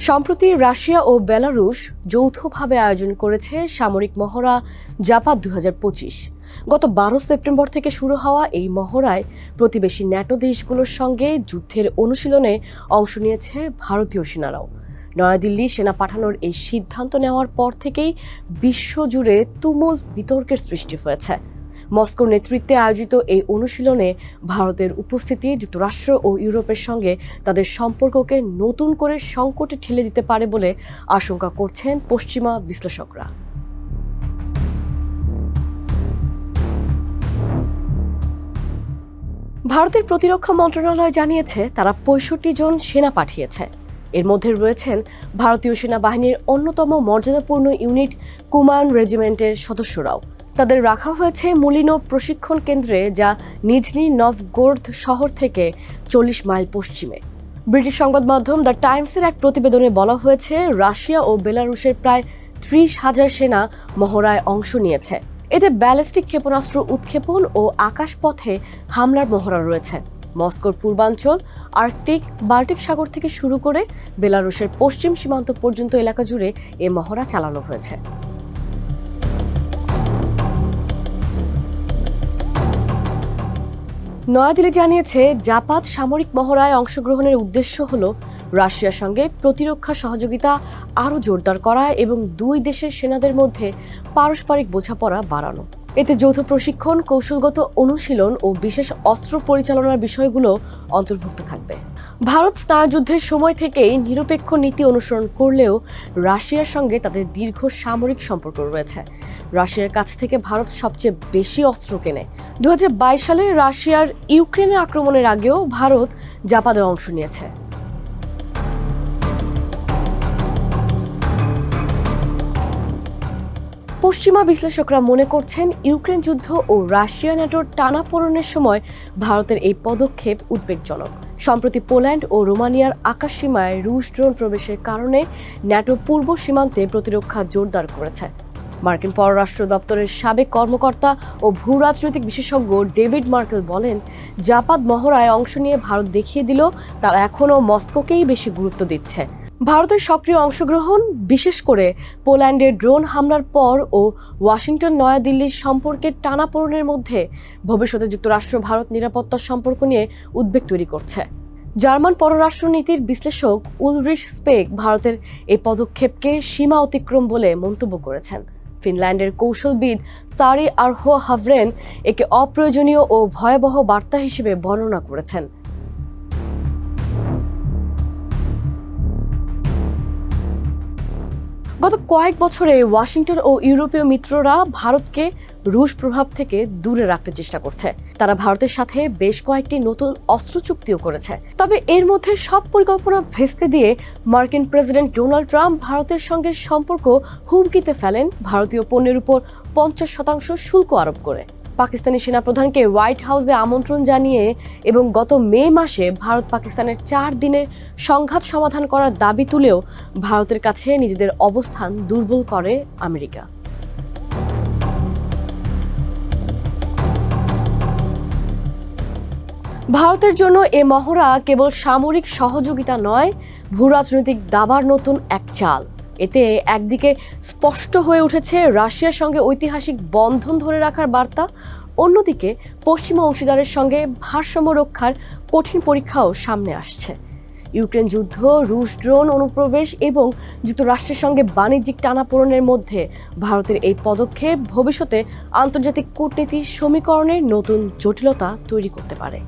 সম্প্রতি রাশিয়া ও বেলারুশ যৌথভাবে আয়োজন করেছে সামরিক মহড়া জাপাত 2025। গত 12 সেপ্টেম্বর থেকে শুরু হওয়া এই মহড়ায় প্রতিবেশী ন্যাটো দেশগুলোর সঙ্গে যুদ্ধের অনুশীলনে অংশ নিয়েছে ভারতীয় সেনারাও। নয়াদিল্লি সেনা পাঠানোর এই সিদ্ধান্ত নেওয়ার পর থেকেই বিশ্বজুড়ে তুমুল বিতর্কের সৃষ্টি হয়েছে। মস্কোর নেতৃত্বে আয়োজিত এই অনুশীলনে ভারতের উপস্থিতি যুক্তরাষ্ট্র ও ইউরোপের সঙ্গে তাদের সম্পর্ককে নতুন করে সংকটে ঠেলে দিতে পারে বলে আশঙ্কা করছেন পশ্চিমা বিশ্লেষকরা। ভারতের প্রতিরক্ষা মন্ত্রণালয় জানিয়েছে তারা 65 জন সেনা পাঠিয়েছে। এর মধ্যে রয়েছেন ভারতীয় সেনাবাহিনীর অন্যতম মর্যাদাপূর্ণ ইউনিট কুমান রেজিমেন্টের সদস্যরাও। তাদের রাখা হয়েছে মুলিনো প্রশিক্ষণ কেন্দ্রে, যা নিঝনি নভগোরদ শহর থেকে 40 মাইল পশ্চিমে। ব্রিটিশ সংবাদ মাধ্যম দ্য টাইমসের এক প্রতিবেদনে বলা হয়েছে রাশিয়া ও বেলারুশের প্রায় 30,000 সেনা মহড়ায় অংশ নিয়েছে। এতে ব্যালিস্টিক ক্ষেপণাস্ত্র উৎক্ষেপণ ও আকাশপথে হামলার মহড়া রয়েছে। মস্কোর পূর্বাঞ্চল, আর্কটিক, বাল্টিক সাগর থেকে শুরু করে বেলারুশের পশ্চিম সীমান্ত পর্যন্ত এলাকা জুড়ে এ মহড়া চালানো হয়েছে। নয়াদিল্লি জানিয়েছে জাপাত সামরিক মহড়ায় অংশগ্রহণের উদ্দেশ্য হল রাশিয়ার সঙ্গে প্রতিরক্ষা সহযোগিতা আরও জোরদার করা এবং দুই দেশের সেনাদের মধ্যে পারস্পরিক বোঝাপড়া বাড়ানো। এতে যৌথ প্রশিক্ষণ, কৌশলগত অনুশীলন ও বিশেষ অস্ত্র পরিচালনার বিষয়গুলো অন্তর্ভুক্ত থাকবে। ভারত স্নায়ুযুদ্ধের সময় থেকেই নিরপেক্ষ নীতি অনুসরণ করলেও রাশিয়ার সঙ্গে তাদের দীর্ঘ সামরিক সম্পর্ক রয়েছে। রাশিয়ার কাছ থেকে ভারত সবচেয়ে বেশি অস্ত্র কেনে। 2022 সালে রাশিয়ার ইউক্রেনের আক্রমণের আগেও ভারত জাপানে অংশ নিয়েছে। পশ্চিমা বিশ্লেষকরা মনে করছেন ইউক্রেন যুদ্ধ ও রাশিয়া ন্যাটোর টানাপোড়েনের সময় ভারতের এই পদক্ষেপ উদ্বেগজনক। সম্প্রতি পোল্যান্ড ও রোমানিয়ার আকাশসীমায় রুশ ড্রোন প্রবেশের কারণে ন্যাটো পূর্ব সীমান্তে প্রতিরক্ষা জোরদার করেছে। মার্কিন পররাষ্ট্র দপ্তরের সাবেক কর্মকর্তা ও ভূরাজনৈতিক বিশেষজ্ঞ ডেভিড মার্কেল বলেন, জাপাত মহড়ায় অংশ নিয়ে ভারত দেখিয়ে দিল তারা এখনও মস্কোকেই বেশি গুরুত্ব দিচ্ছে। ভারতের সক্রিয় অংশগ্রহণ, বিশেষ করে পোল্যান্ডের ড্রোন হামলার পর ও ওয়াশিংটন নয়াদিল্লির সম্পর্কের টানাপোড়েনের মধ্যে ভবিষ্যতে যুক্তরাষ্ট্র ভারত নিরাপত্তার সম্পর্ক নিয়ে উদ্বেগ তৈরি করছে। জার্মান পররাষ্ট্রনীতির বিশ্লেষক উলরিশ স্পেক ভারতের এই পদক্ষেপকে সীমা অতিক্রম বলে মন্তব্য করেছেন। ফিনল্যান্ডের কৌশলবিদ সারি আরহো হাভরেন একে অপ্রয়োজনীয় ও ভয়াবহ বার্তা হিসেবে বর্ণনা করেছেন। গত কয়েক বছরে ওয়াশিংটন ও ইউরোপীয় মিত্ররা ভারতকে রুশ প্রভাব থেকে দূরে রাখতে চেষ্টা করছে। তারা ভারতের সাথে বেশ কয়েকটি নতুন অস্ত্র চুক্তিও করেছে। তবে এর মধ্যে সব পরিকল্পনা ভেস্তে দিয়ে মার্কিন প্রেসিডেন্ট ডোনাল্ড ট্রাম্প ভারতের সঙ্গে সম্পর্ক হুমকিতে ফেলেন ভারতীয় পণ্যের উপর 50% শুল্ক আরোপ করে। পাকিস্তানি সেনাপ্রধানকে হোয়াইট হাউসে আমন্ত্রণ জানিয়ে এবং গত মে মাসে ভারত পাকিস্তানের 4 দিনের সংঘাত সমাধান করার দাবি তুলেও ভারতের কাছে নিজেদের অবস্থান দুর্বল করে আমেরিকা। ভারতের জন্য এ মহড়া কেবল সামরিক সহযোগিতা নয়, ভূরাজনৈতিক দাবার নতুন এক চাল। এতে একদিকে স্পষ্ট হয়ে উঠেছে রাশিয়ার সঙ্গে ঐতিহাসিক বন্ধন ধরে রাখার বার্তা, অন্যদিকে পশ্চিমা অংশীদারের সঙ্গে ভারসাম্য রক্ষার কঠিন পরীক্ষাও সামনে আসছে। ইউক্রেন যুদ্ধ, রুশ ড্রোন অনুপ্রবেশ এবং যুক্তরাষ্ট্রের সঙ্গে বাণিজ্যিক টানাপোড়েনের মধ্যে ভারতের এই পদক্ষেপ ভবিষ্যতে আন্তর্জাতিক কূটনীতির সমীকরণের নতুন জটিলতা তৈরি করতে পারে।